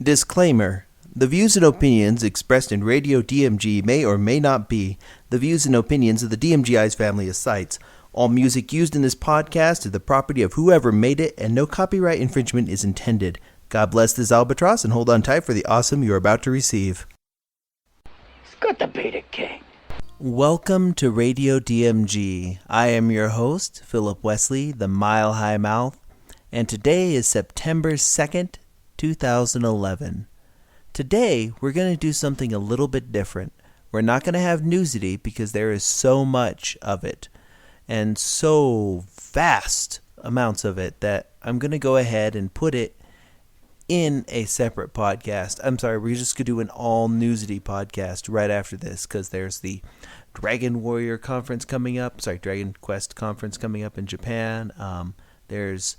Disclaimer. The views and opinions expressed in Radio DMG may or may not be the views and opinions of the DMG Ice family of sites. All music used in this podcast is the property of whoever made it, and no copyright infringement is intended. God bless this albatross, and hold on tight for the awesome you are about to receive. It's good to be the king. Welcome to Radio DMG. I am your host, Philip Wesley, the Mile High Mouth, and today is September 2nd, 2011. Today, we're going to do something a little bit different. We're not going to have newsity because there is so much of it and so vast amounts of it that I'm going to go ahead and put it in a separate podcast. I'm sorry, we're just going to do an all newsity podcast right after this because there's the Dragon Warrior conference coming up. Dragon Quest conference coming up in Japan. There's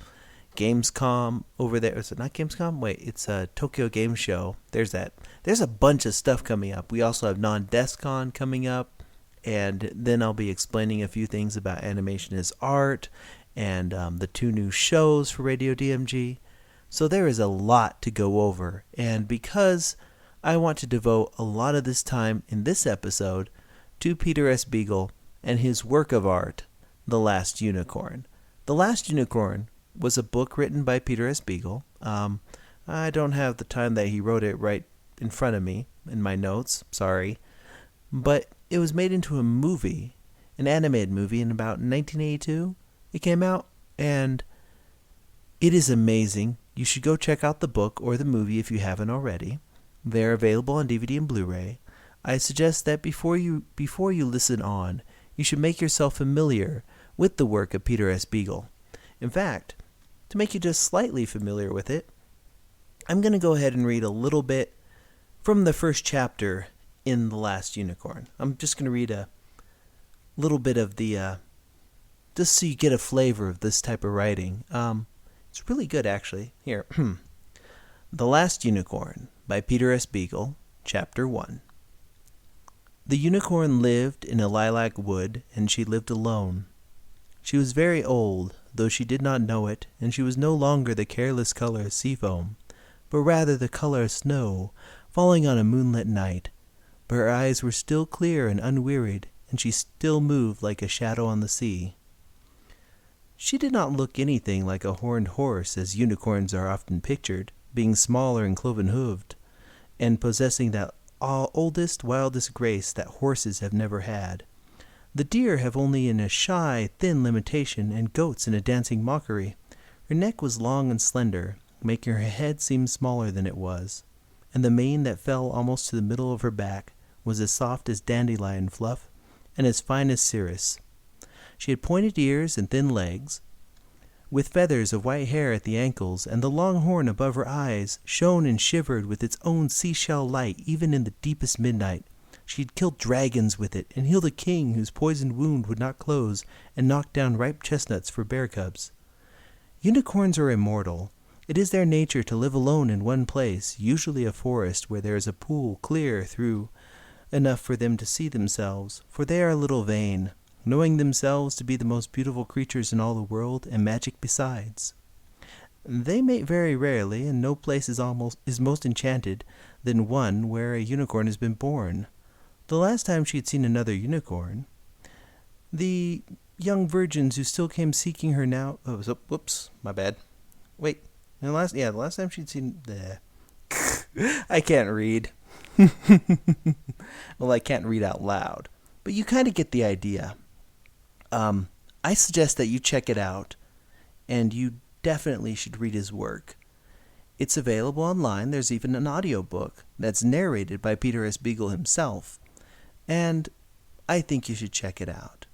Gamescom over there. Is it not Gamescom? Wait, it's a Tokyo Game Show. There's that. There's a bunch of stuff coming up. We also have Non-DeskCon coming up, and then I'll be explaining a few things about animation as art and the two new shows for Radio DMG. So there is a lot to go over, and because I want to devote a lot of this time in this episode to Peter S. Beagle and his work of art, The Last Unicorn. The Last Unicorn was a book written by Peter S. Beagle. I don't have the time that he wrote it right in front of me in my notes, sorry. But it was made into a movie, an animated movie in about 1982. It came out, and it is amazing. You should go check out the book or the movie if you haven't already. They're available on DVD and Blu-ray. I suggest that before you listen on, you should make yourself familiar with the work of Peter S. Beagle. In fact, to make you just slightly familiar with it, I'm going to go ahead and read a little bit from the first chapter in The Last Unicorn. I'm just going to read a little bit of the, just so you get a flavor of this type of writing. It's really good, actually. Here. The Last Unicorn by Peter S. Beagle, Chapter 1. The unicorn lived in a lilac wood, and she lived alone. She was very old, though she did not know it, and she was no longer the careless color of sea foam, but rather the color of snow falling on a moonlit night. But her eyes were still clear and unwearied, and she still moved like a shadow on the sea. She did not look anything like a horned horse, as unicorns are often pictured, being smaller and cloven-hooved, and possessing that oldest, wildest grace that horses have never had. The deer have only in a shy, thin limitation, and goats in a dancing mockery. Her neck was long and slender, making her head seem smaller than it was, and the mane that fell almost to the middle of her back was as soft as dandelion fluff, and as fine as cirrus. She had pointed ears and thin legs, with feathers of white hair at the ankles, and the long horn above her eyes shone and shivered with its own seashell light even in the deepest midnight. She had killed dragons with it, and healed a king whose poisoned wound would not close, and knocked down ripe chestnuts for bear cubs. Unicorns are immortal. It is their nature to live alone in one place, usually a forest where there is a pool clear through enough for them to see themselves, for they are a little vain, knowing themselves to be the most beautiful creatures in all the world, and magic besides. They mate very rarely, and no place is most enchanted than one where a unicorn has been born. The last time she had seen another unicorn, the young virgins who still came seeking her now... Oh, whoops, my bad. Wait, the last time she'd seen... I can't read. Well, I can't read out loud. But you kind of get the idea. I suggest that you check it out, and you definitely should read his work. It's available online. There's even an audiobook that's narrated by Peter S. Beagle himself. And I think you should check it out.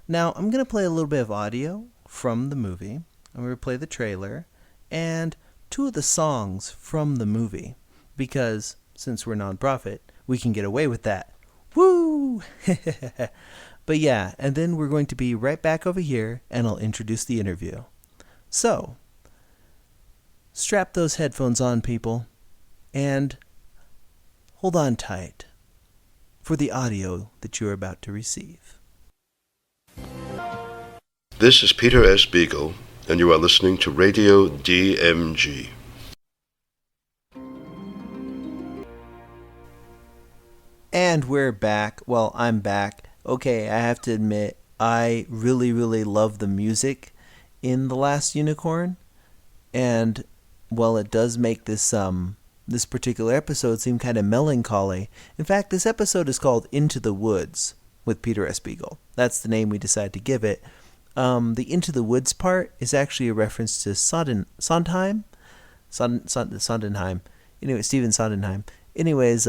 Now, I'm going to play a little bit of audio from the movie. I'm going to play the trailer and two of the songs from the movie. Because, since we're nonprofit, we can get away with that. Woo! But yeah, and then we're going to be right back over here, and I'll introduce the interview. So, strap those headphones on, people, and hold on tight for the audio that you're about to receive. This is Peter S. Beagle, and you are listening to Radio DMG. And we're back. Well, I'm back. Okay, I have to admit, I really, really love the music in The Last Unicorn. And, well, it does make this particular episode seem kind of melancholy. In fact, this episode is called Into the Woods with Peter S. Beagle. That's the name we decided to give it. The Into the Woods part is actually a reference to Sondheim? Sondheim. Anyway, Stephen Sondheim. Anyways,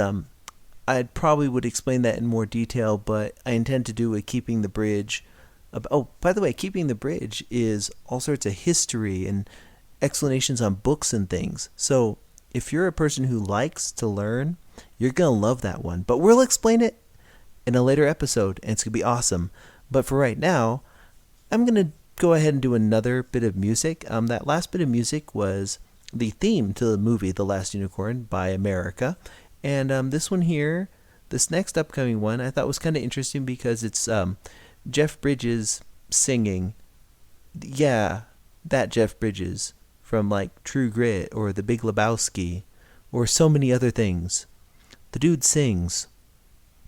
I probably would explain that in more detail, but I intend to do a Keeping the Bridge. Oh, by the way, Keeping the Bridge is all sorts of history and explanations on books and things. So if you're a person who likes to learn, you're going to love that one. But we'll explain it in a later episode, and it's going to be awesome. But for right now, I'm going to go ahead and do another bit of music. That last bit of music was the theme to the movie The Last Unicorn by America. And this one here, this next upcoming one, I thought was kind of interesting because it's Jeff Bridges singing. Yeah, that Jeff Bridges from like True Grit or The Big Lebowski or so many other things. The dude sings.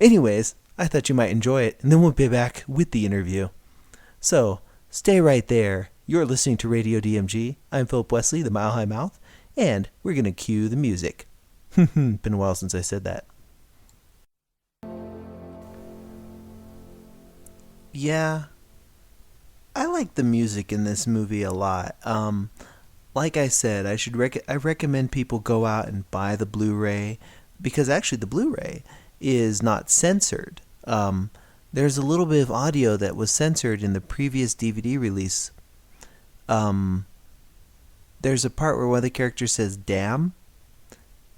Anyways, I thought you might enjoy it, and then we'll be back with the interview. So, stay right there. You're listening to Radio DMG. I'm Philip Wesley, the Mile High Mouth, and we're going to cue the music. Been a while since I said that. Yeah, I like the music in this movie a lot. Like I said, I recommend people go out and buy the Blu-ray, because actually the Blu-ray is not censored. There's a little bit of audio that was censored in the previous DVD release. There's a part where one of the characters says "damn,"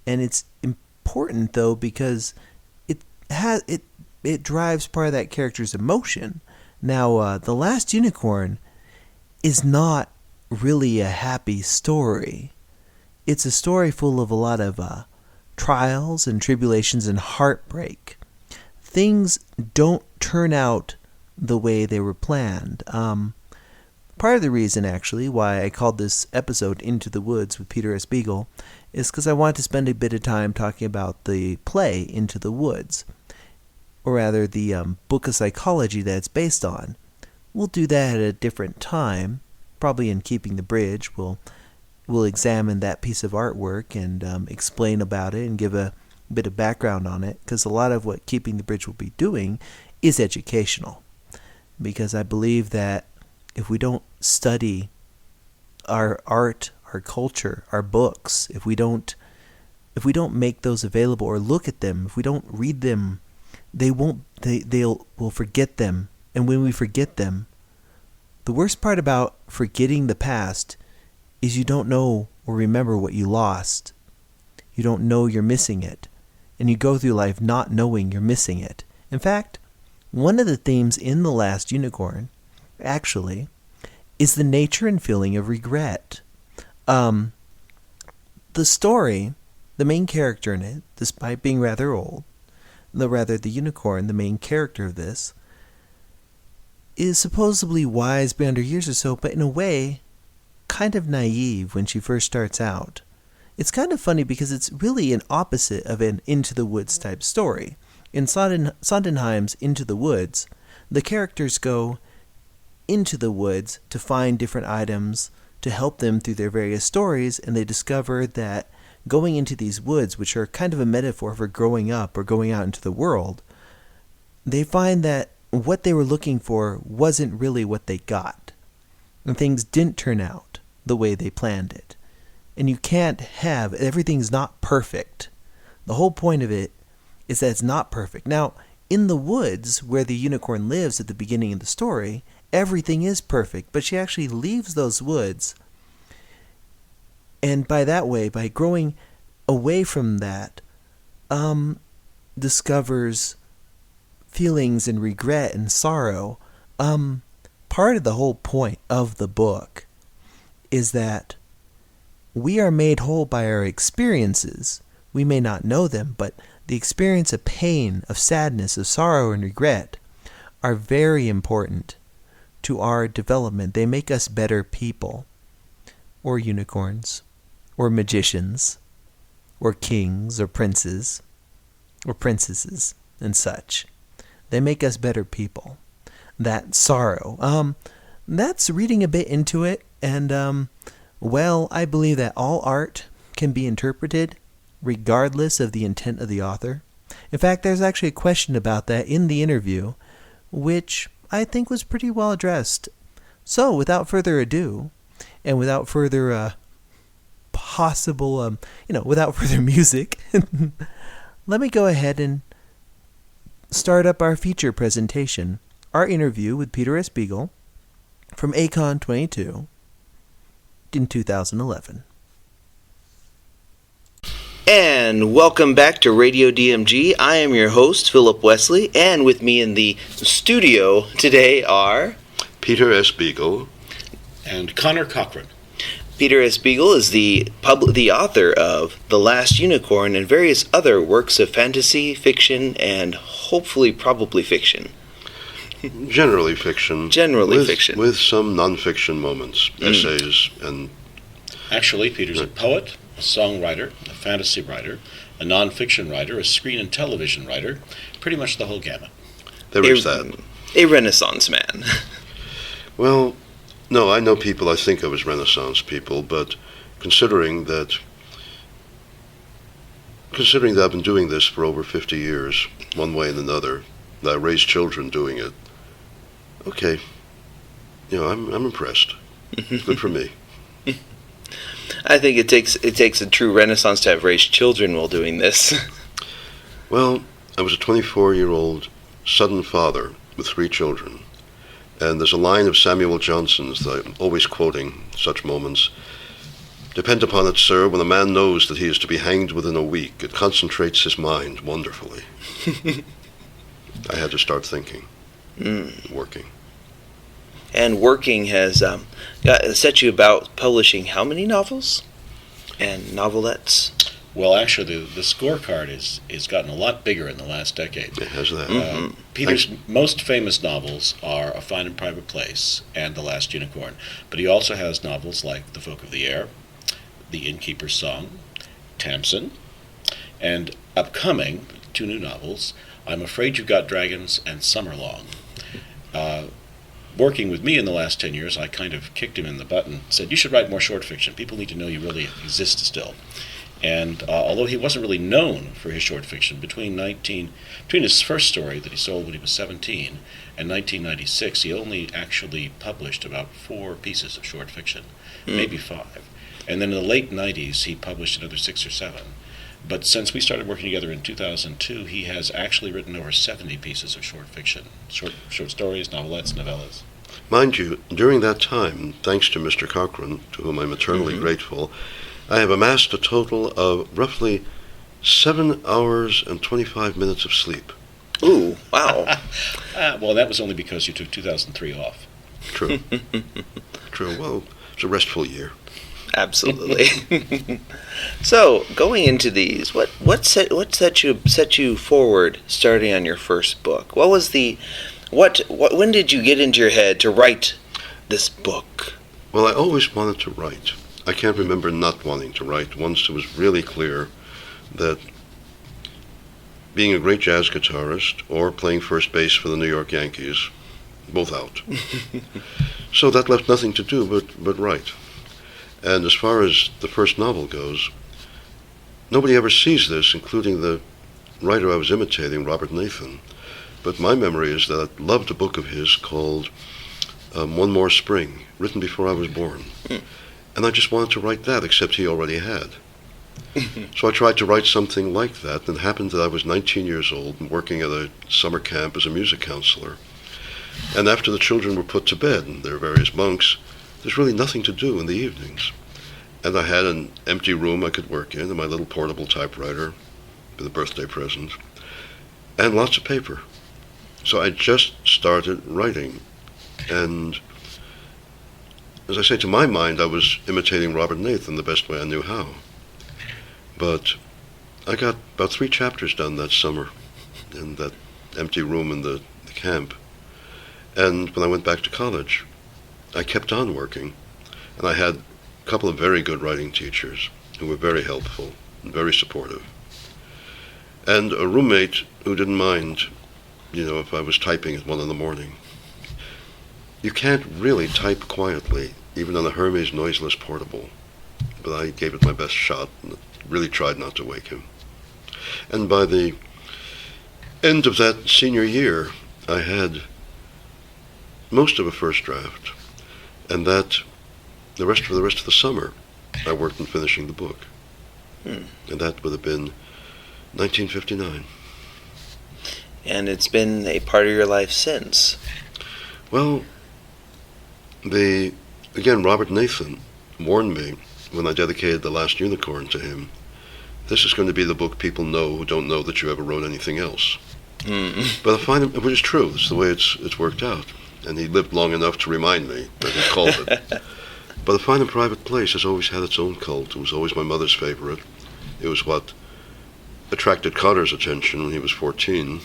and it's important though because it drives part of that character's emotion. Now, The Last Unicorn is not really a happy story. It's a story full of a lot of trials and tribulations and heartbreak. Things don't turn out the way they were planned. Part of the reason, actually, why I called this episode Into the Woods with Peter S. Beagle is because I wanted to spend a bit of time talking about the play Into the Woods, or rather the book of psychology that it's based on. We'll do that at a different time, probably in Keeping the Bridge. We'll examine that piece of artwork and explain about it and give a bit of background on it, because a lot of what Keeping the Bridge will be doing is educational. Because I believe that if we don't study our art, our culture, our books, if we don't make those available or look at them, if we don't read them, we'll forget them. And when we forget them, the worst part about forgetting the past is you don't know or remember what you lost. You don't know you're missing it. And you go through life not knowing you're missing it. In fact, one of the themes in The Last Unicorn, actually, is the nature and feeling of regret. The story, the main character in it, despite being rather old, the unicorn, the main character of this, is supposedly wise beyond her years or so, but in a way, kind of naive when she first starts out. It's kind of funny because it's really an opposite of an Into the Woods type story. In Sondheim's Into the Woods, the characters go into the woods to find different items to help them through their various stories, and they discover that going into these woods, which are kind of a metaphor for growing up or going out into the world, they find that what they were looking for wasn't really what they got. And things didn't turn out the way they planned it. And you can't have, everything's not perfect. The whole point of it is that it's not perfect. Now, in the woods where the unicorn lives at the beginning of the story, everything is perfect, but she actually leaves those woods. And by growing away from that, discovers feelings and regret and sorrow. Part of the whole point of the book is that we are made whole by our experiences. We may not know them, but the experience of pain, of sadness, of sorrow, and regret are very important to our development. They make us better people, or unicorns, or magicians, or kings, or princes, or princesses. and such. They make us better people. That sorrow. That's reading a bit into it, and, well, I believe that all art can be interpreted regardless of the intent of the author. In fact, there's actually a question about that in the interview, which I think was pretty well addressed. So, without further ado, and without further without further music, let me go ahead and start up our feature presentation, our interview with Peter S. Beagle from Acon 22 in 2011. And welcome back to Radio DMG. I am your host, Philip Wesley, and with me in the studio today are Peter S. Beagle and Connor Cochran. Peter S. Beagle is the author of The Last Unicorn and various other works of fantasy, fiction, and hopefully probably fiction. Generally fiction. Fiction. With some non-fiction moments, essays, and... Actually, Peter's a poet, a songwriter, a fantasy writer, a non-fiction writer, a screen and television writer, pretty much the whole gamut. There is that. A Renaissance man. Well, no, I know people I think of as Renaissance people, but considering that I've been doing this for over 50 years, one way and another, that I raised children doing it, okay, I'm impressed. Good for me. I think it takes a true Renaissance to have raised children while doing this. Well, I was a 24-year-old sudden father with 3 children. And there's a line of Samuel Johnson's that I'm always quoting such moments. Depend upon it, sir, when a man knows that he is to be hanged within a week, it concentrates his mind wonderfully. I had to start thinking, working. And working has set you about publishing how many novels and novelettes? Well, actually, the scorecard is gotten a lot bigger in the last decade. It has that. Peter's most famous novels are A Fine and Private Place and The Last Unicorn. But he also has novels like The Folk of the Air, The Innkeeper's Song, Tamsin, and upcoming 2 new novels, I'm Afraid You've Got Dragons and Summerlong. Working with me in the last 10 years, I kind of kicked him in the butt and said, you should write more short fiction. People need to know you really exist still. And although he wasn't really known for his short fiction, between his first story that he sold when he was 17 and 1996, he only actually published about 4 pieces of short fiction, maybe 5. And then in the late 90s, he published another 6 or 7. But since we started working together in 2002, he has actually written over 70 pieces of short fiction, short stories, novelettes, novellas. Mind you, during that time, thanks to Mr. Cochran, to whom I'm eternally grateful, I have amassed a total of roughly 7 hours and 25 minutes of sleep. Ooh, wow. Well, that was only because you took 2003 off. True. True. Well, it's a restful year. Absolutely. So, going into these, what set you forward starting on your first book? What was when did you get into your head to write this book? Well, I always wanted to write. I can't remember not wanting to write. Once it was really clear that being a great jazz guitarist or playing first base for the New York Yankees, both out. So that left nothing to do but write. And as far as the first novel goes, nobody ever sees this, including the writer I was imitating, Robert Nathan. But my memory is that I loved a book of his called One More Spring, written before I was born. And I just wanted to write that, except he already had. So I tried to write something like that, and it happened that I was 19 years old and working at a summer camp as a music counselor. And after the children were put to bed in their various bunks, there's really nothing to do in the evenings. And I had an empty room I could work in, and my little portable typewriter with a birthday present, and lots of paper. So I just started writing. And as I say, to my mind, I was imitating Robert Nathan the best way I knew how. But I got about 3 chapters done that summer in that empty room in the camp. And when I went back to college, I kept on working. And I had a couple of very good writing teachers who were very helpful and very supportive. and a roommate who didn't mind, if I was typing at 1 a.m. You can't really type quietly, even on a Hermes noiseless portable. But I gave it my best shot and really tried not to wake him. And by the end of that senior year, I had most of a first draft, and that for the rest of the summer, I worked on finishing the book. And that would have been 1959. And it's been a part of your life since. Well, again, Robert Nathan warned me when I dedicated The Last Unicorn to him, this is going to be the book people know who don't know that you ever wrote anything else. But I find it, which is true, it's the way it's worked out. And he lived long enough to remind me that he called it. But A Fine and Private Place has always had its own cult. It was always my mother's favorite. It was what attracted Connor's attention when he was 14.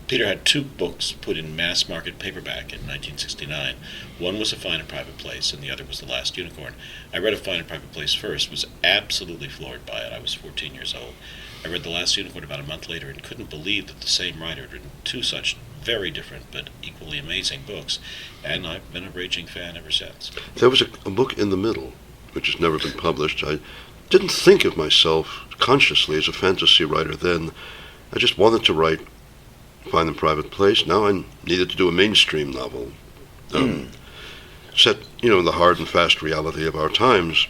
Peter had 2 books put in mass market paperback in 1969. One was A Fine and Private Place, and the other was The Last Unicorn. I read A Fine and Private Place first, was absolutely floored by it. I was 14 years old. I read The Last Unicorn about a month later and couldn't believe that the same writer had written 2 such very different but equally amazing books, and I've been a raging fan ever since. There was a book in the middle, which has never been published. I didn't think of myself consciously as a fantasy writer then. I just wanted to write Fine and Private Place. Now I needed to do a mainstream novel, set, in the hard and fast reality of our times.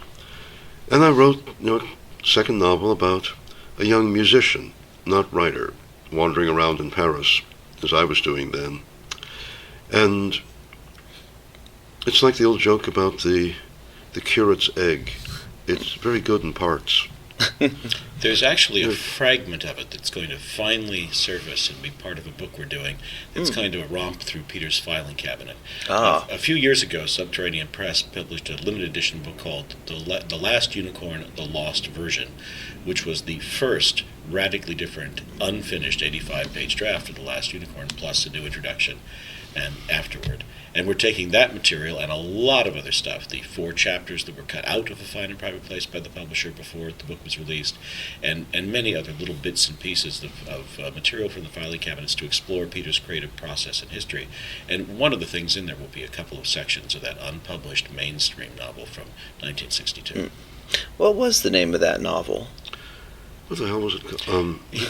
And I wrote, a second novel about a young musician, not writer, wandering around in Paris, as I was doing then. And it's like the old joke about the curate's egg. It's very good in parts. There's actually a fragment of it that's going to finally surface and be part of a book we're doing. It's going to romp through Peter's filing cabinet. A few years ago, Subterranean Press published a limited edition book called The Last Unicorn, The Lost Version, which was the first radically different, unfinished 85-page draft of The Last Unicorn, plus a new introduction and afterward. And we're taking that material and a lot of other stuff, the 4 chapters that were cut out of A Fine and Private Place by the publisher before the book was released, and many other little bits and pieces of material from the filing cabinets to explore Peter's creative process and history. And one of the things in there will be a couple of sections of that unpublished mainstream novel from 1962. What was the name of that novel? What the hell was it called? He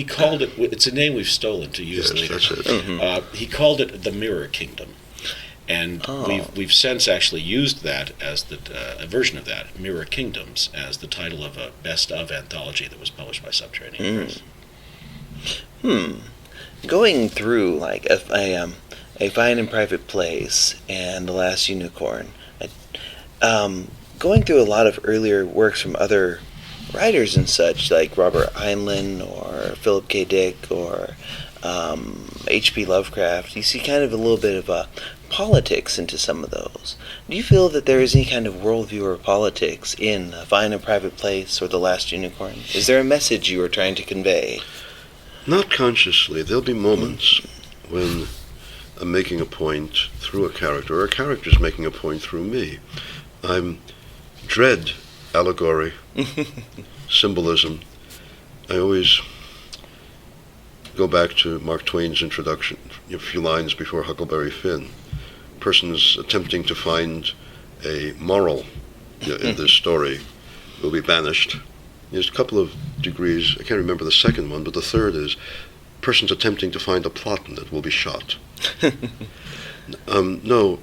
called it. It's a name we've stolen to use later. That's it. He called it The Mirror Kingdom, and we've since actually used that as a version of that, Mirror Kingdoms, as the title of a best of anthology that was published by Subterranean Press. Going through like a Fine and Private Place and The Last Unicorn, going through a lot of earlier works from other writers and such, like Robert Heinlein or Philip K. Dick or H.P. Lovecraft, you see kind of a little bit of politics into some of those. Do you feel that there is any kind of worldview or politics in A Fine and Private Place or The Last Unicorn? Is there a message you are trying to convey? Not consciously. There'll be moments when I'm making a point through a character, or a character's making a point through me. I dread allegory, symbolism. I always go back to Mark Twain's introduction, a few lines before Huckleberry Finn. Person is attempting to find a moral in this story will be banished. There's a couple of degrees, I can't remember the second one, but the third is person's attempting to find a plot in it will be shot. No,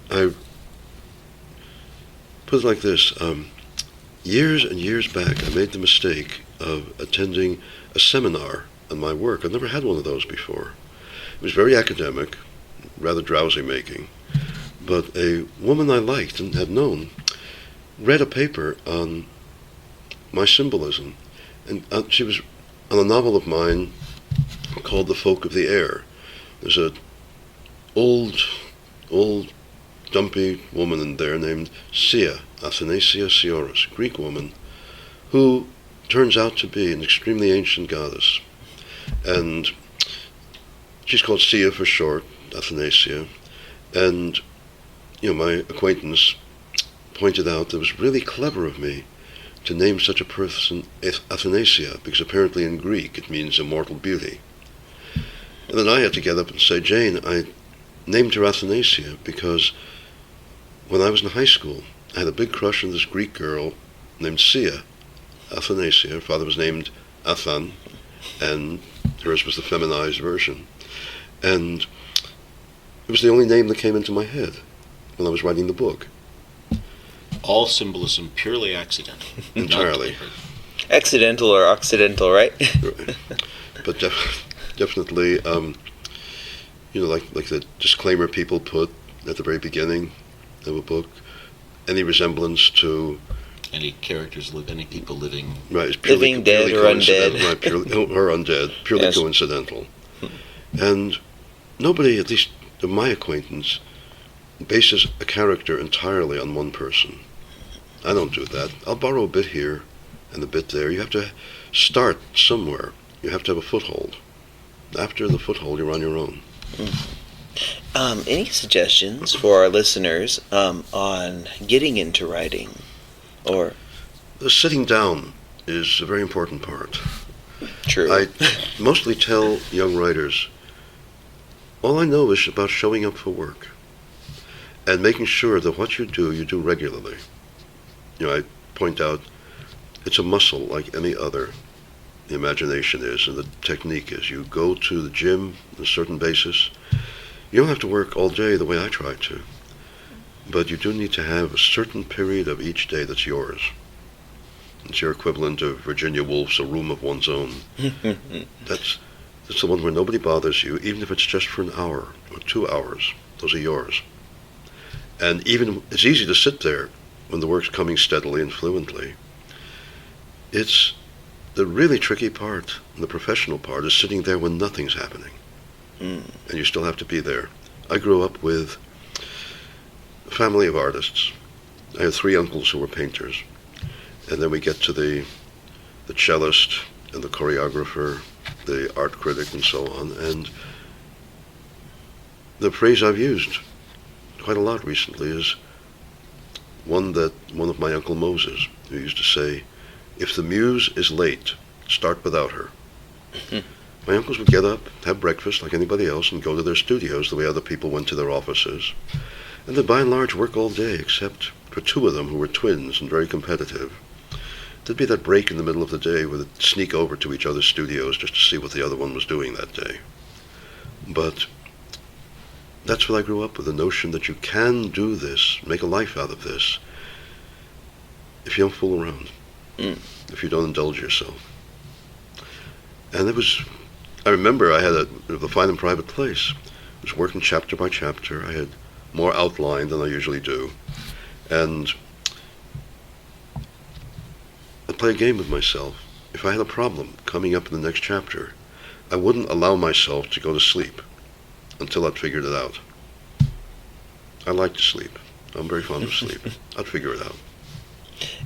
I put it like this. Years and years back, I made the mistake of attending a seminar on my work. I'd never had one of those before. It was very academic, rather drowsy-making, but a woman I liked and had known read a paper on my symbolism, and she was on a novel of mine called The Folk of the Air. There's a old, dumpy woman in there named Sia, Athanasia Sioris, a Greek woman, who turns out to be an extremely ancient goddess. And she's called Sia for short, Athanasia. And, my acquaintance pointed out that it was really clever of me to name such a person Athanasia, because apparently in Greek it means immortal beauty. And then I had to get up and say, Jane, I named her Athanasia because when I was in high school, I had a big crush on this Greek girl named Sia, Athanasia. Her father was named Athan, and hers was the feminized version. And it was the only name that came into my head when I was writing the book. All symbolism purely accidental. Entirely. Accidental or occidental, right? But definitely, like the disclaimer people put at the very beginning of a book, any resemblance to any characters any people living, right, is purely, living, dead, or undead, right, or undead, purely yes. coincidental. And nobody, at least of my acquaintance, bases a character entirely on one person. I don't do that. I'll borrow a bit here and a bit there. You have to start somewhere. You have to have a foothold. After the foothold, you're on your own. Any suggestions for our listeners on getting into writing? Or the sitting down is a very important part. True. I mostly tell young writers, all I know is about showing up for work and making sure that what you do regularly. I point out it's a muscle like any other. The imagination is, and the technique is. You go to the gym on a certain basis. You don't have to work all day the way I try to, but you do need to have a certain period of each day that's yours. It's your equivalent of Virginia Woolf's A Room of One's Own. That's the one where nobody bothers you, even if it's just for an hour or 2 hours. Those are yours. And even it's easy to sit there when the work's coming steadily and fluently. It's the really tricky part, and the professional part, is sitting there when nothing's happening. And you still have to be there. I grew up with a family of artists. I had 3 uncles who were painters. And then we get to the cellist and the choreographer, the art critic, and so on. And the phrase I've used quite a lot recently is one of my Uncle Moses, who used to say, if the muse is late, start without her. My uncles would get up, have breakfast like anybody else, and go to their studios the way other people went to their offices. And they'd by and large work all day, except for 2 of them who were twins and very competitive. There'd be that break in the middle of the day where they'd sneak over to each other's studios just to see what the other one was doing that day. But that's what I grew up with, the notion that you can do this, make a life out of this, if you don't fool around, if you don't indulge yourself. And I remember I had the Fine and Private Place. I was working chapter by chapter. I had more outline than I usually do. And I'd play a game with myself. If I had a problem coming up in the next chapter, I wouldn't allow myself to go to sleep until I'd figured it out. I like to sleep. I'm very fond of sleep. I'd figure it out.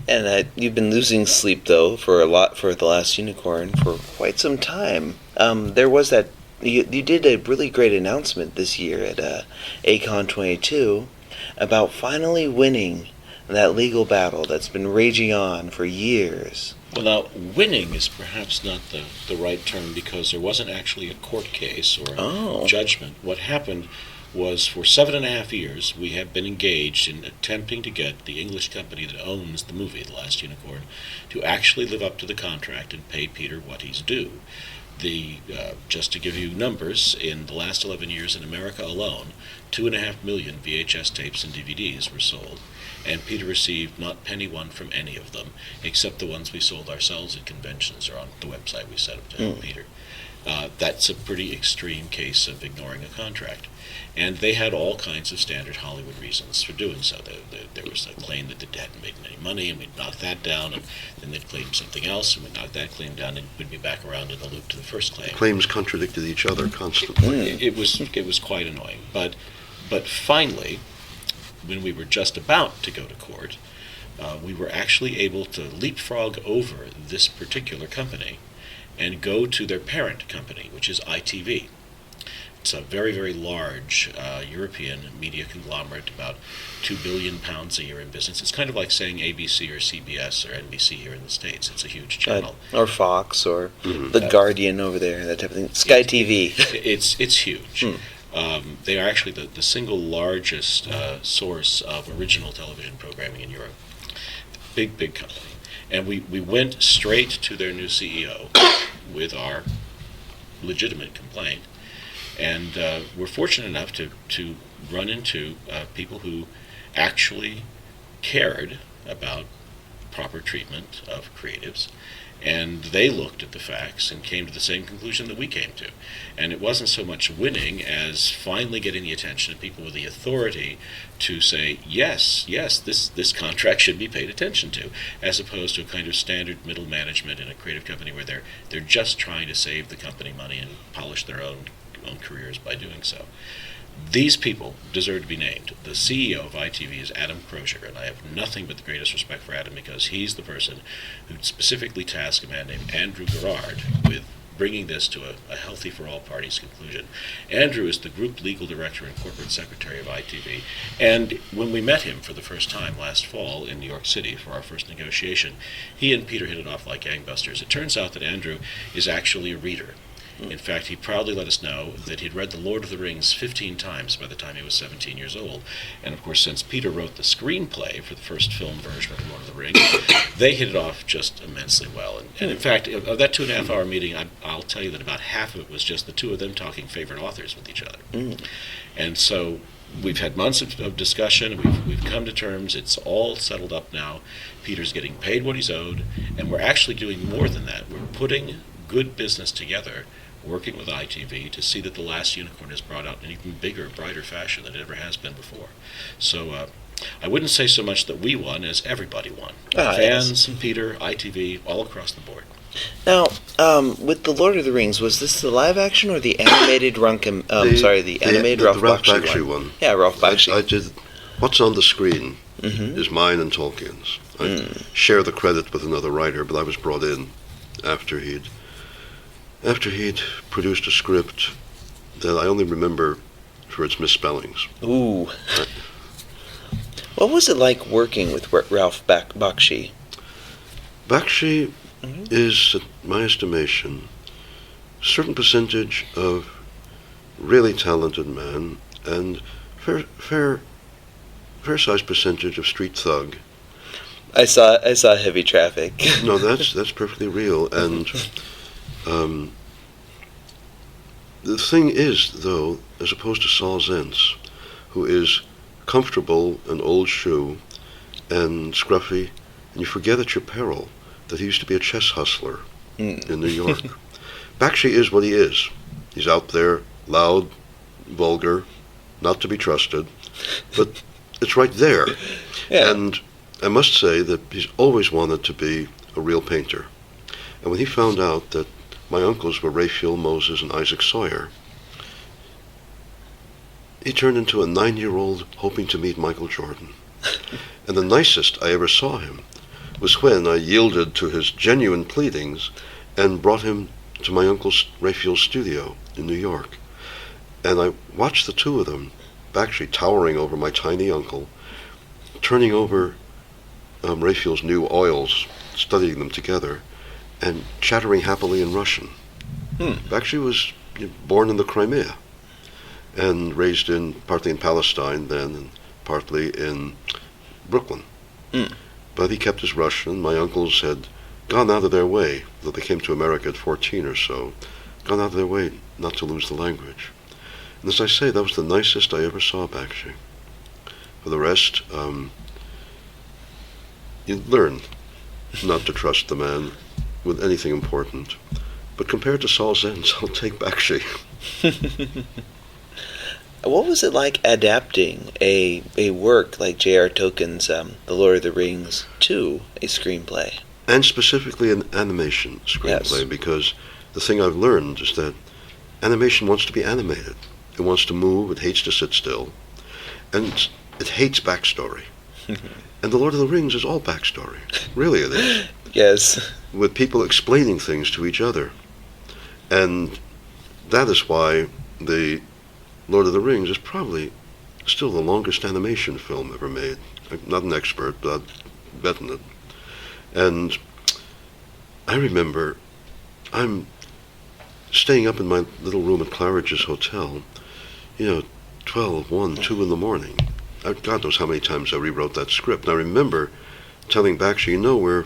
And you've been losing sleep, though, for The Last Unicorn for quite some time. There was that, you did a really great announcement this year at ACON 22 about finally winning that legal battle that's been raging on for years. Well, now, winning is perhaps not the right term, because there wasn't actually a court case or a judgment. What happened was, for 7.5 years, we have been engaged in attempting to get the English company that owns the movie, The Last Unicorn, to actually live up to the contract and pay Peter what he's due. Just to give you numbers, in the last 11 years in America alone, 2.5 million VHS tapes and DVDs were sold, and Peter received not penny one from any of them, except the ones we sold ourselves at conventions or on the website we set up to help Peter. That's a pretty extreme case of ignoring a contract. And they had all kinds of standard Hollywood reasons for doing so. There was a claim that they hadn't made any money, and we'd knock that down, and then they'd claim something else, and we'd knock that claim down, and we'd be back around in the loop to the first claim. Claims contradicted each other constantly. It was quite annoying. But finally, when we were just about to go to court, we were actually able to leapfrog over this particular company and go to their parent company, which is ITV. It's a very, very large European media conglomerate, about £2 billion a year in business. It's kind of like saying ABC or CBS or NBC here in the States. It's a huge channel. Or Fox or The Guardian over there, that type of thing. Sky TV. It's huge. They are actually the single largest source of original television programming in Europe. Big, big company. And we went straight to their new CEO with our legitimate complaint. And we're fortunate enough to run into people who actually cared about proper treatment of creatives. And they looked at the facts and came to the same conclusion that we came to. And it wasn't so much winning as finally getting the attention of people with the authority to say, yes, this contract should be paid attention to, as opposed to a kind of standard middle management in a creative company where they're just trying to save the company money and polish their own careers by doing so. These people deserve to be named. The CEO of ITV is Adam Crozier, and I have nothing but the greatest respect for Adam because he's the person who specifically tasked a man named Andrew Garrard with bringing this to a healthy for all parties conclusion. Andrew is the group legal director and corporate secretary of ITV, and when we met him for the first time last fall in New York City for our first negotiation, he and Peter hit it off like gangbusters. It turns out that Andrew is actually a reader. In fact, he proudly let us know that he'd read The Lord of the Rings 15 times by the time he was 17 years old. And of course, since Peter wrote the screenplay for the first film version of The Lord of the Rings, they hit it off just immensely well. And in fact, of that 2.5-hour meeting, I'll tell you that about half of it was just the two of them talking favorite authors with each other. And so we've had months of discussion. We've come to terms. It's all settled up now. Peter's getting paid what he's owed. And we're actually doing more than that. We're putting good business together, working with ITV to see that The Last Unicorn is brought out in an even bigger, brighter fashion than it ever has been before. So I wouldn't say so much that we won as everybody won. Fans, yes. Peter, ITV, all across the board. Now, with The Lord of the Rings, was this the live action or the animated Ralph Bakshi one? Yeah, Ralph Bakshi. I did. What's on the screen is mine and Tolkien's. I share the credit with another writer, but I was brought in after he'd produced a script that I only remember for its misspellings. Ooh. What was it like working with Ralph Bakshi? Bakshi is, in my estimation, a certain percentage of really talented man and fair-sized percentage of street thug. I saw Heavy Traffic. No, that's perfectly real. And the thing is, though, as opposed to Saul Zaentz, who is comfortable and old shoe and scruffy, and you forget at your peril that he used to be a chess hustler in New York. Bakshi is what he is. He's out there, loud, vulgar, not to be trusted, but it's right there. Yeah. And I must say that he's always wanted to be a real painter. And when he found out that my uncles were Raphael Moses and Isaac Sawyer, he turned into a 9-year-old hoping to meet Michael Jordan. And the nicest I ever saw him was when I yielded to his genuine pleadings and brought him to my uncle Raphael's studio in New York. And I watched the two of them, Bakshi towering over my tiny uncle, turning over Raphael's new oils, studying them together, and chattering happily in Russian. Bakshi was born in the Crimea and raised partly in Palestine then and partly in Brooklyn. But he kept his Russian. My uncles had gone out of their way, though they came to America at 14 or so, gone out of their way not to lose the language. And as I say, that was the nicest I ever saw Bakshi. For the rest, you learn not to trust the man with anything important. But compared to Saul Zaentz, I'll take Bakshi. What was it like adapting a work like J.R. Tolkien's The Lord of the Rings to a screenplay? And specifically an animation screenplay, yes. Because the thing I've learned is that animation wants to be animated. It wants to move, it hates to sit still, and it hates backstory. And The Lord of the Rings is all backstory. Really it is. Yes. With people explaining things to each other. And that is why the Lord of the Rings is probably still the longest animation film ever made. I'm not an expert, but I'm betting it. And I remember I'm staying up in my little room at Claridge's Hotel, 12, 1, 2 in the morning. God knows how many times I rewrote that script. And I remember telling Bakshi, where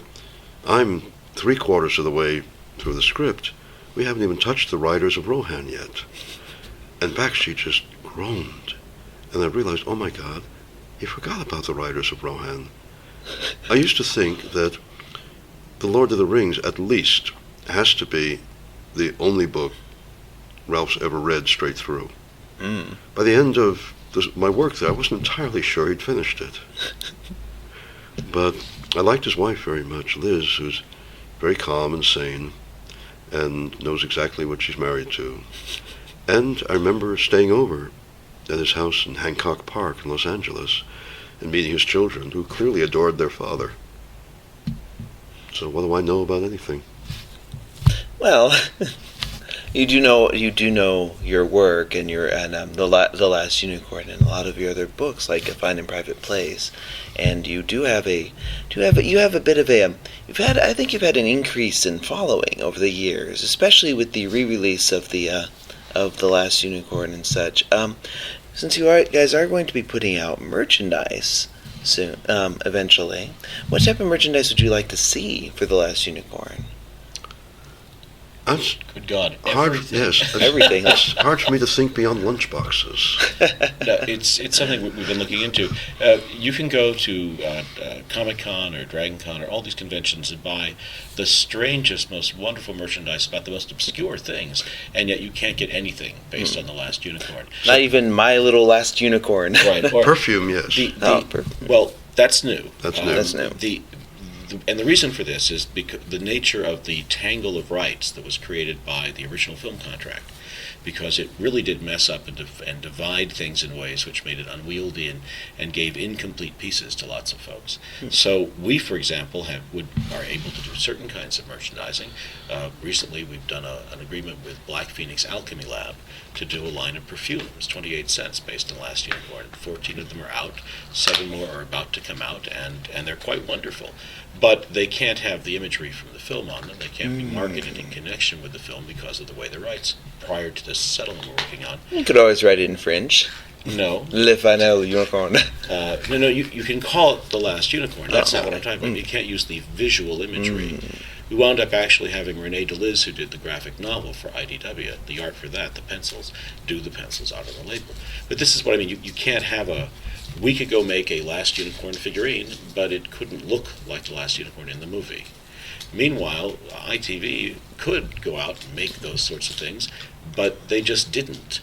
I'm 3/4 of the way through the script. We haven't even touched the Riders of Rohan yet. And Bakshi just groaned. And I realized, oh my God, he forgot about the Riders of Rohan. I used to think that The Lord of the Rings, at least, has to be the only book Ralph's ever read straight through. By the end of my work there, I wasn't entirely sure he'd finished it. But I liked his wife very much, Liz, who's very calm and sane and knows exactly what she's married to. And I remember staying over at his house in Hancock Park in Los Angeles and meeting his children, who clearly adored their father. So what do I know about anything? Well, you do know your work and the Last Unicorn and a lot of your other books, like A Fine and Private Place, and you have a bit of a I think you've had an increase in following over the years, especially with the re-release of the Last Unicorn and such. Since you guys are going to be putting out merchandise soon, eventually, what type of merchandise would you like to see for the Last Unicorn? That's Good God. hard. Everything. Yes, Everything. It's hard for me to think beyond lunchboxes. No, it's something we've been looking into. You can go to Comic-Con or Dragon Con or all these conventions and buy the strangest, most wonderful merchandise about the most obscure things, and yet you can't get anything based on the Last Unicorn. Not even My Little Last Unicorn. Right. Or Perfume, yes. Well, that's new. That's new. That's new. And the reason for this is because the nature of the tangle of rights that was created by the original film contract, because it really did mess up and divide things in ways which made it unwieldy and gave incomplete pieces to lots of folks. So we, for example, are able to do certain kinds of merchandising. Recently, we've done an agreement with Black Phoenix Alchemy Lab to do a line of perfumes, 28 cents, based on Last Unicorn. 14 of them are out, 7 more are about to come out, and they're quite wonderful. But they can't have the imagery from the film on them. They can't be marketed in connection with the film because of the way the rights, prior to this settlement we're working on. You could always write it in French. No. Le Final Unicorn. No, you can call it The Last Unicorn. That's not what I'm talking about. You can't use the visual imagery. We wound up actually having Renee DeLiz, who did the graphic novel for IDW, the art for that, the pencils, do the pencils out on the label. But this is what I mean. You can't have we could go make a Last Unicorn figurine, but it couldn't look like the Last Unicorn in the movie. Meanwhile, ITV could go out and make those sorts of things, but they just didn't.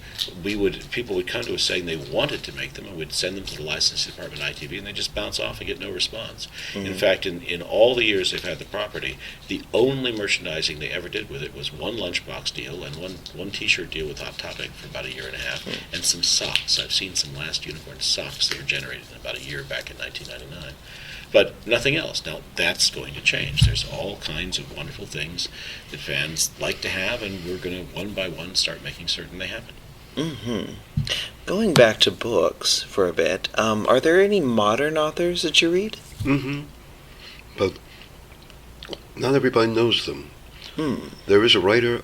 People would come to us saying they wanted to make them, and we'd send them to the licensing department at ITV, and they just bounce off and get no response. In fact, in all the years they've had the property, the only merchandising they ever did with it was one lunchbox deal and one T-shirt deal with Hot Topic for about a year and a half, and some socks. I've seen some Last Unicorn socks that were generated in about a year back in 1999. But nothing else. Now, that's going to change. There's all kinds of wonderful things that fans like to have, and we're going to, one by one, start making certain they happen. Going back to books for a bit, are there any modern authors that you read? But not everybody knows them. There is a writer,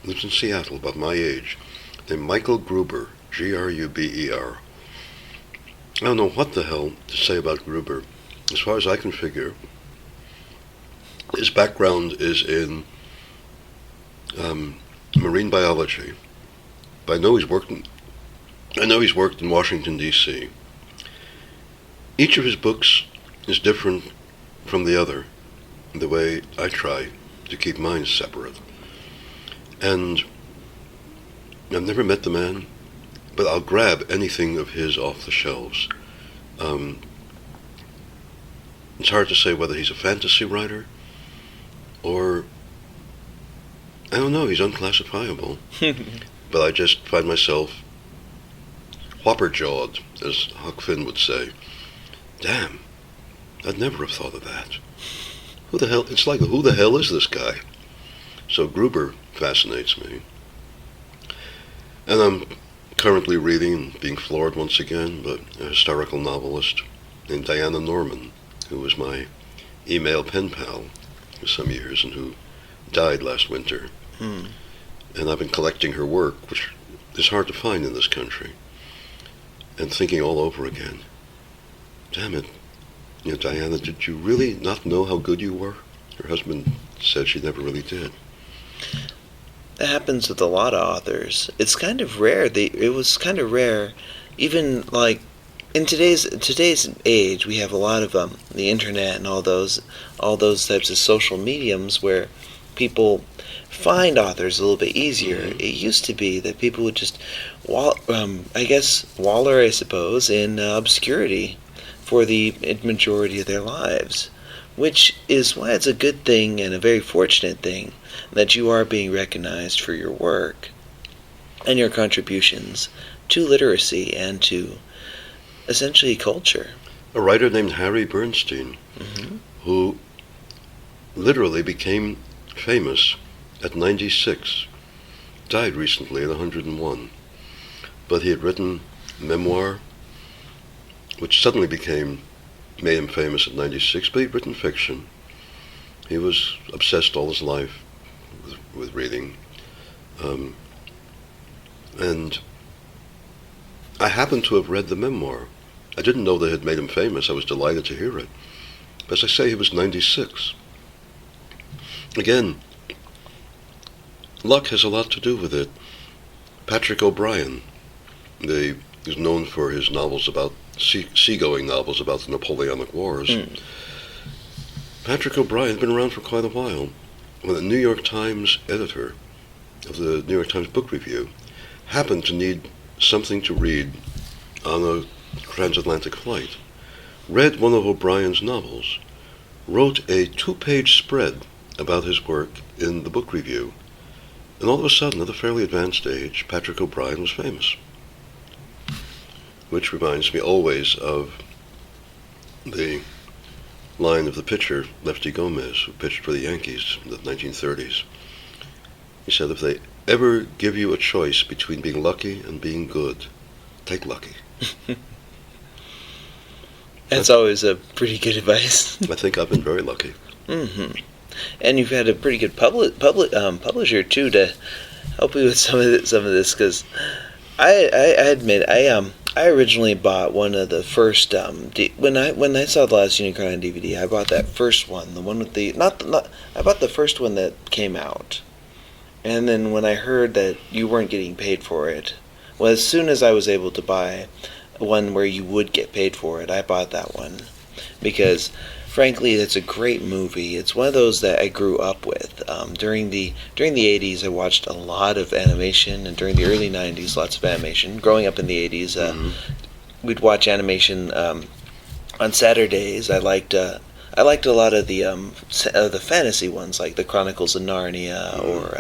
lives in Seattle, about my age, named Michael Gruber, Gruber. I don't know what the hell to say about Gruber. As far as I can figure, his background is in marine biology. But I know he's worked in Washington, D.C. Each of his books is different from the other, the way I try to keep mine separate. And I've never met the man, but I'll grab anything of his off the shelves. It's hard to say whether he's a fantasy writer or, I don't know, he's unclassifiable. But I just find myself whopper-jawed, as Huck Finn would say. Damn, I'd never have thought of that. Who the hell is this guy? So Gruber fascinates me. And I'm currently reading and being floored once again, but a historical novelist named Diana Norman, who was my email pen pal for some years and who died last winter. And I've been collecting her work, which is hard to find in this country, and thinking all over again, damn it, Diana, did you really not know how good you were? Her husband said she never really did. That happens with a lot of authors. It's kind of rare. It was kind of rare, even like in today's age. We have a lot of the internet and all those types of social mediums where people find authors a little bit easier. It used to be that people would just waller, I suppose, in obscurity for the majority of their lives, which is why it's a good thing and a very fortunate thing that you are being recognized for your work and your contributions to literacy and to essentially culture. A writer named Harry Bernstein, who literally became famous at 96, died recently at 101. But he had written a memoir, which suddenly made him famous at 96, but he'd written fiction. He was obsessed all his life with reading. And I happened to have read the memoir. I didn't know that it had made him famous. I was delighted to hear it. As I say, he was 96. Again, luck has a lot to do with it. Patrick O'Brian, is known for his novels about seagoing novels about the Napoleonic Wars. Patrick O'Brian had been around for quite a while. When the New York Times editor of the New York Times Book Review happened to need something to read on a transatlantic flight, read one of O'Brien's novels, wrote a 2-page spread about his work in the book review, and all of a sudden, at a fairly advanced age, Patrick O'Brian was famous. Which reminds me always of the line of the pitcher, Lefty Gomez, who pitched for the Yankees in the 1930s. He said, if they ever give you a choice between being lucky and being good, take lucky. That's always a pretty good advice. I think I've been very lucky. And you've had a pretty good publisher too to help you with some of this, because I admit I originally bought one of the first when I saw The Last Unicorn on DVD. I bought that first one, the one with the I bought the first one that came out, and then when I heard that you weren't getting paid for it, well, as soon as I was able to buy one where you would get paid for it, I bought that one because, frankly, it's a great movie. It's one of those that I grew up with. During the 80s, I watched a lot of animation, and during the early 90s, lots of animation. Growing up in the 80s, we'd watch animation on Saturdays. I liked a lot of the fantasy ones, like the Chronicles of Narnia, or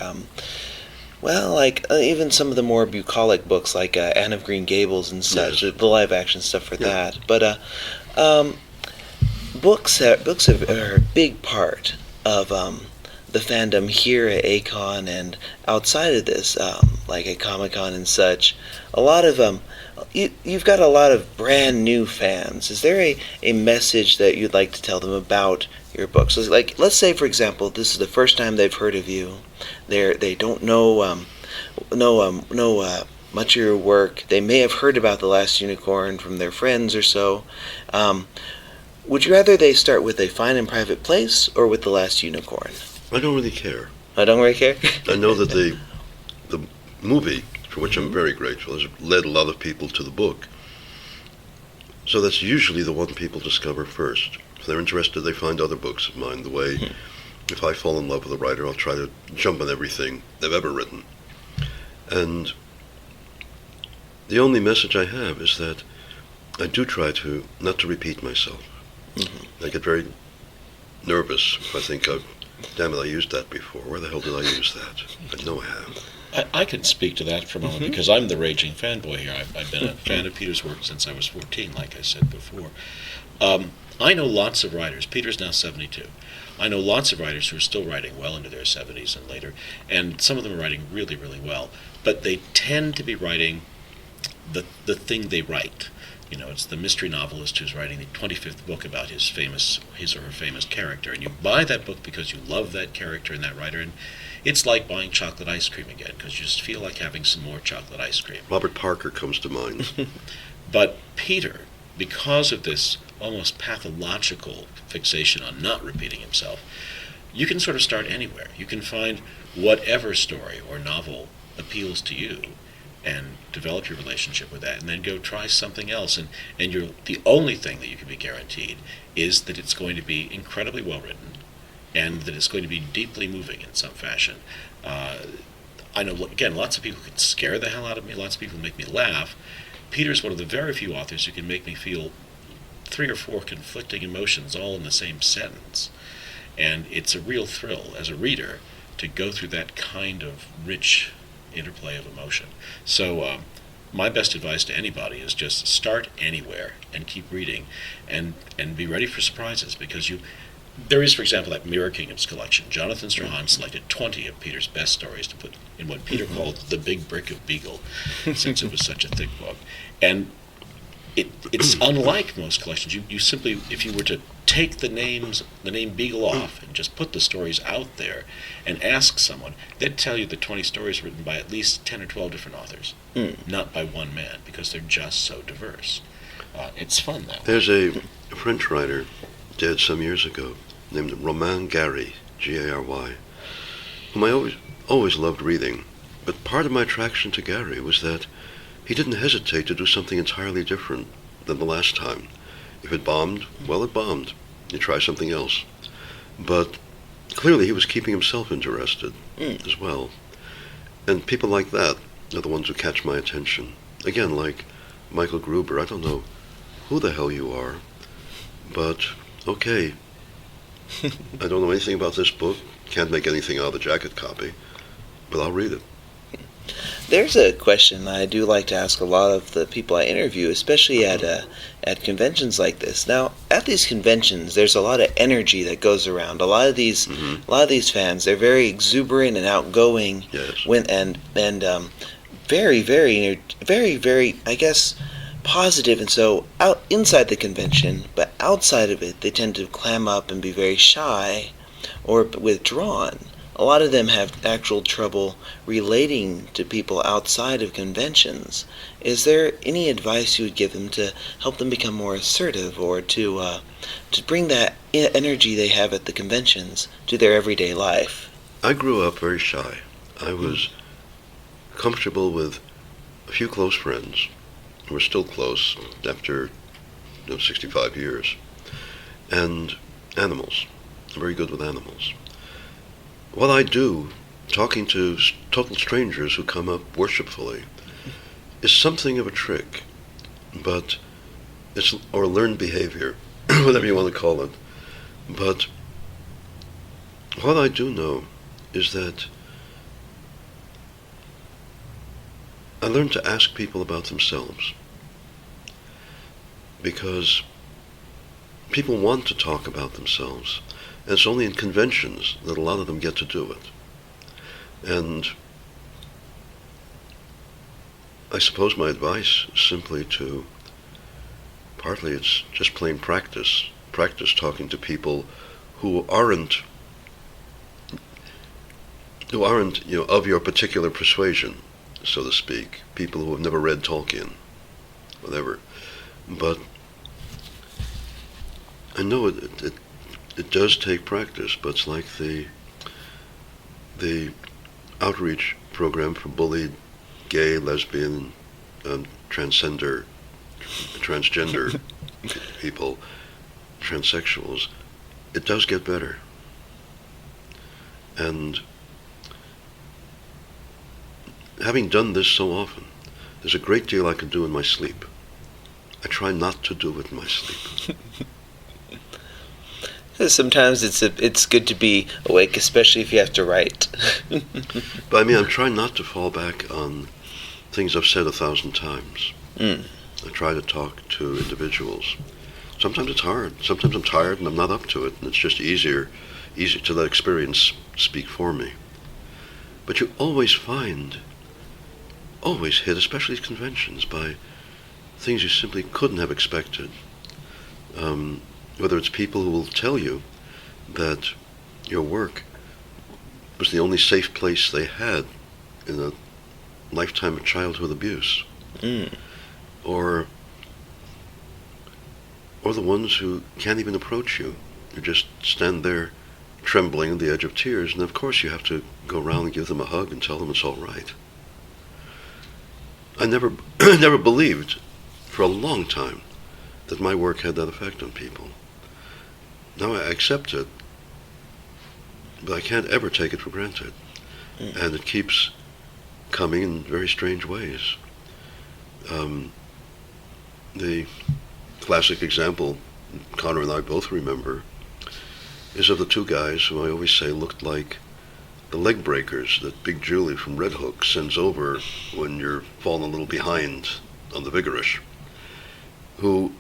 even some of the more bucolic books, like Anne of Green Gables and such. The live action stuff for that, but. Books are a big part of the fandom here at ACON and outside of this, like at Comic-Con and such. A lot of you've got a lot of brand new fans. Is there a message that you'd like to tell them about your books? Like, let's say, for example, this is the first time they've heard of you. They don't know much of your work. They may have heard about The Last Unicorn from their friends or so. Would you rather they start with A Fine and Private Place or with The Last Unicorn? I don't really care. I don't really care? I know that the movie, for which I'm very grateful, has led a lot of people to the book. So that's usually the one people discover first. If they're interested, they find other books of mine. The way, if I fall in love with a writer, I'll try to jump on everything they've ever written. And the only message I have is that I do try not to repeat myself. I get very nervous if I think, damn it, I used that before. Where the hell did I use that? I know I have. I can speak to that for a moment because I'm the raging fanboy here. I've been a fan of Peter's work since I was 14, like I said before. I know lots of writers. Peter's now 72. I know lots of writers who are still writing well into their 70s and later, and some of them are writing really, really well. But they tend to be writing the thing they write. You know, it's the mystery novelist who's writing the 25th book about his or her famous character, and you buy that book because you love that character and that writer, and it's like buying chocolate ice cream again, because you just feel like having some more chocolate ice cream. Robert Parker comes to mind. But Peter, because of this almost pathological fixation on not repeating himself, you can sort of start anywhere. You can find whatever story or novel appeals to you and develop your relationship with that, and then go try something else. And the only thing that you can be guaranteed is that it's going to be incredibly well written, and that it's going to be deeply moving in some fashion. I know, again, lots of people can scare the hell out of me, lots of people make me laugh. Peter's one of the very few authors who can make me feel 3 or 4 conflicting emotions all in the same sentence. And it's a real thrill as a reader to go through that kind of rich interplay of emotion. So my best advice to anybody is just start anywhere and keep reading, and be ready for surprises, because there is, for example, that Mirror Kingdoms collection. Jonathan Strahan selected 20 of Peter's best stories to put in what Peter called the Big Brick of Beagle, since it was such a thick book. And it's unlike most collections. You simply, if you were to take the name Beagle off and just put the stories out there and ask someone, they'd tell you that 20 stories written by at least 10 or 12 different authors, not by one man, because they're just so diverse. It's fun, though. There's a French writer dead some years ago named Romain Gary, Gary, whom I always loved reading. But part of my attraction to Gary was that he didn't hesitate to do something entirely different than the last time. If it bombed, well, it bombed. You try something else. But clearly he was keeping himself interested as well. And people like that are the ones who catch my attention. Again, like Michael Gruber, I don't know who the hell you are, but okay. I don't know anything about this book, can't make anything out of the jacket copy, but I'll read it. There's a question I do like to ask a lot of the people I interview, especially at conventions like this. Now, at these conventions, there's a lot of energy that goes around. A lot of these fans, they're very exuberant and outgoing. Yes. And very, very, very, very, I guess, positive. And so inside the convention, but outside of it, they tend to clam up and be very shy or withdrawn. A lot of them have actual trouble relating to people outside of conventions. Is there any advice you would give them to help them become more assertive, or to bring that energy they have at the conventions to their everyday life? I grew up very shy. I was comfortable with a few close friends who are still close after 65 years, and animals. I'm very good with animals. What I do, talking to total strangers who come up worshipfully, is something of a trick, but or learned behavior, whatever you want to call it. But what I do know is that I learned to ask people about themselves, because people want to talk about themselves. And it's only in conventions that a lot of them get to do it. And I suppose my advice is simply partly it's just plain practice talking to people who aren't of your particular persuasion, so to speak, people who have never read Tolkien, whatever. But I know it does take practice, but it's like the outreach program for bullied gay, lesbian, transgender people, transsexuals. It does get better. And having done this so often, there's a great deal I can do in my sleep. I try not to do it in my sleep. Sometimes it's good to be awake, especially if you have to write. But I mean, I'm trying not to fall back on things I've said 1,000 times. I try to talk to individuals. Sometimes it's hard. Sometimes I'm tired and I'm not up to it, and it's just easier to let experience speak for me. But you always find always hit, especially at conventions, by things you simply couldn't have expected. Whether it's people who will tell you that your work was the only safe place they had in a lifetime of childhood abuse, or the ones who can't even approach you, who just stand there trembling on the edge of tears, and of course you have to go around and give them a hug and tell them it's all right. I never never believed for a long time that my work had that effect on people. Now I accept it, but I can't ever take it for granted. And it keeps coming in very strange ways. The classic example Connor and I both remember is of the two guys who I always say looked like the leg breakers that Big Julie from Red Hook sends over when you're falling a little behind on the vigorish, who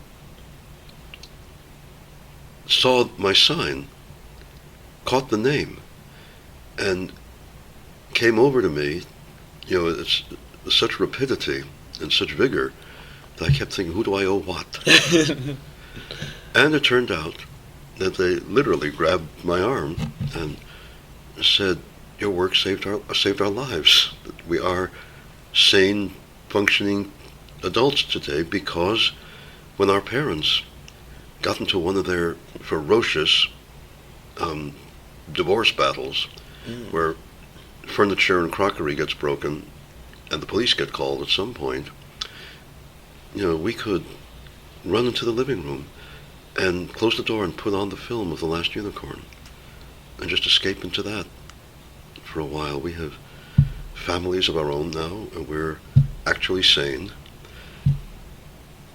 saw my sign, caught the name, and came over to me. It's such rapidity and such vigor that I kept thinking, who do I owe what? And it turned out that they literally grabbed my arm and said, your work saved our lives. We are sane, functioning adults today because when our parents got into one of their ferocious divorce battles, where furniture and crockery gets broken and the police get called at some point, we could run into the living room and close the door and put on the film of The Last Unicorn and just escape into that for a while. We have families of our own now, and we're actually sane.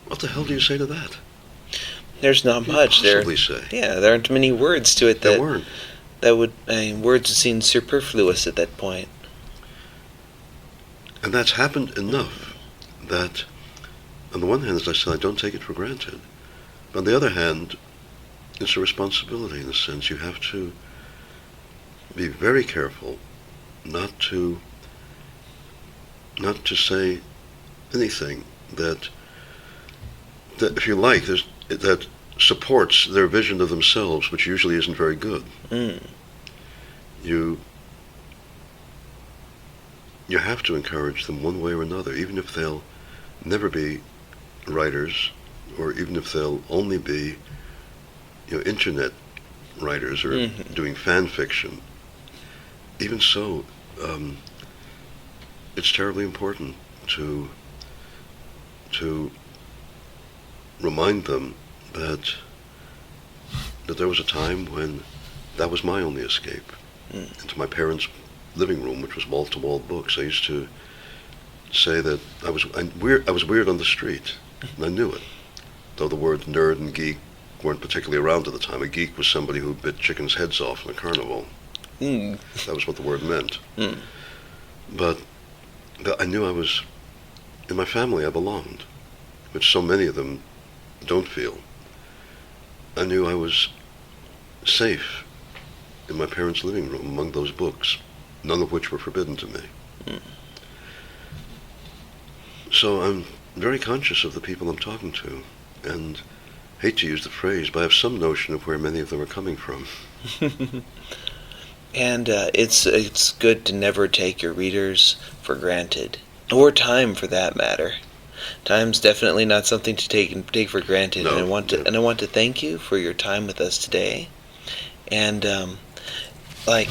What the hell do you say to that? There's not much there. Say? Yeah, there aren't many words to it there weren't. That would, words would seem superfluous at that point. And that's happened enough that, on the one hand, as I said, I don't take it for granted. But on the other hand, it's a responsibility in a sense. You have to be very careful not to say anything that if you like, that supports their vision of themselves, which usually isn't very good. You have to encourage them one way or another, even if they'll never be writers, or even if they'll only be internet writers or doing fan fiction. Even so, it's terribly important to remind them that there was a time when that was my only escape into my parents' living room, which was wall-to-wall books. I used to say that I was weird on the street, and I knew it. Though the words nerd and geek weren't particularly around at the time. A geek was somebody who bit chickens' heads off in a carnival. That was what the word meant. But I knew I was, in my family I belonged, which so many of them don't feel. I knew I was safe in my parents' living room among those books, none of which were forbidden to me. So I'm very conscious of the people I'm talking to, and hate to use the phrase, but I have some notion of where many of them are coming from. And it's good to never take your readers for granted, or time for that matter. Time's definitely not something to take for granted. No, and I want to thank you for your time with us today. And I want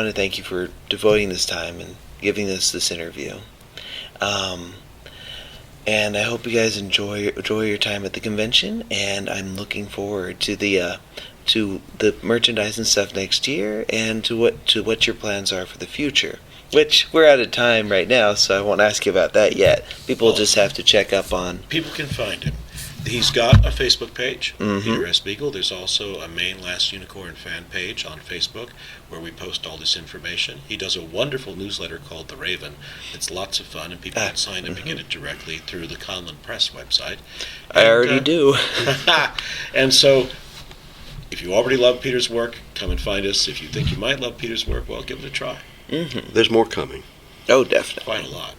to thank you for devoting this time and giving us this interview. And I hope you guys enjoy your time at the convention. And I'm looking forward to the merchandise and stuff next year, and to what your plans are for the future. Which we're out of time right now, so I won't ask you about that yet. People just have to check up on. People can find him. He's got a Facebook page, Peter S. Beagle. There's also a main Last Unicorn fan page on Facebook where we post all this information. He does a wonderful newsletter called The Raven. It's lots of fun, and people can sign up and get it directly through the Conlon Press website. I already do. And so, if you already love Peter's work, come and find us. If you think you might love Peter's work, well, give it a try. There's more coming. Oh, definitely. Quite a lot.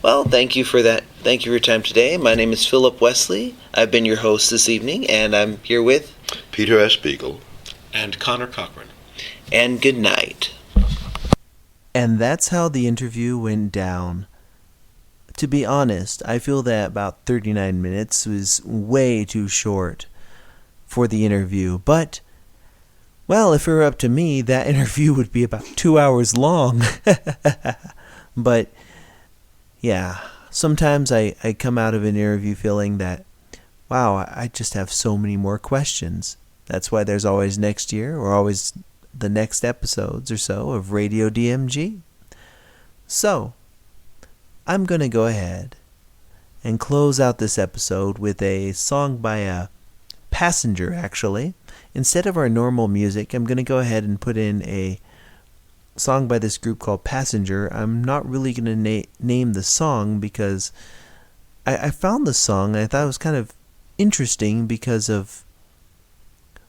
Well, thank you for that. Thank you for your time today. My name is Philip Wesley. I've been your host this evening, and I'm here with Peter S. Beagle. And Connor Cochran. And good night. And that's how the interview went down. To be honest, I feel that about 39 minutes was way too short for the interview. But, well, if it were up to me, that interview would be about 2 hours long. But, yeah, sometimes I come out of an interview feeling that, wow, I just have so many more questions. That's why there's always next year or always the next episodes or so of Radio DMG. So, I'm going to go ahead and close out this episode with a song by a passenger, actually. Instead of our normal music, I'm going to go ahead and put in a song by this group called Passenger. I'm not really going to name the song because I found the song and I thought it was kind of interesting because of,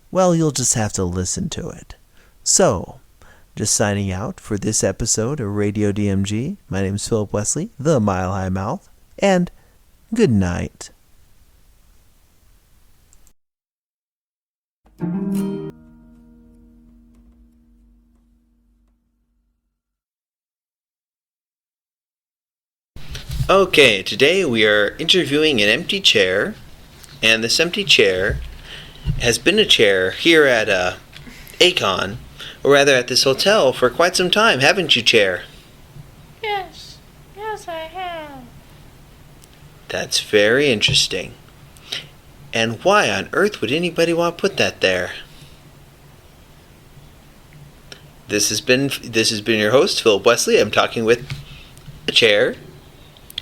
well, you'll just have to listen to it. So, just signing out for this episode of Radio DMG. My name is Philip Wesley, the Mile High Mouth, and good night. Okay, today we are interviewing an empty chair, and this empty chair has been a chair here at Acon, or rather at this hotel, for quite some time, haven't you, Chair? Yes, I have. That's very interesting. And why on earth would anybody want to put that there? This has been your host, Philip Wesley. I'm talking with a chair,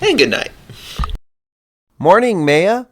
and good night. Morning, Maya.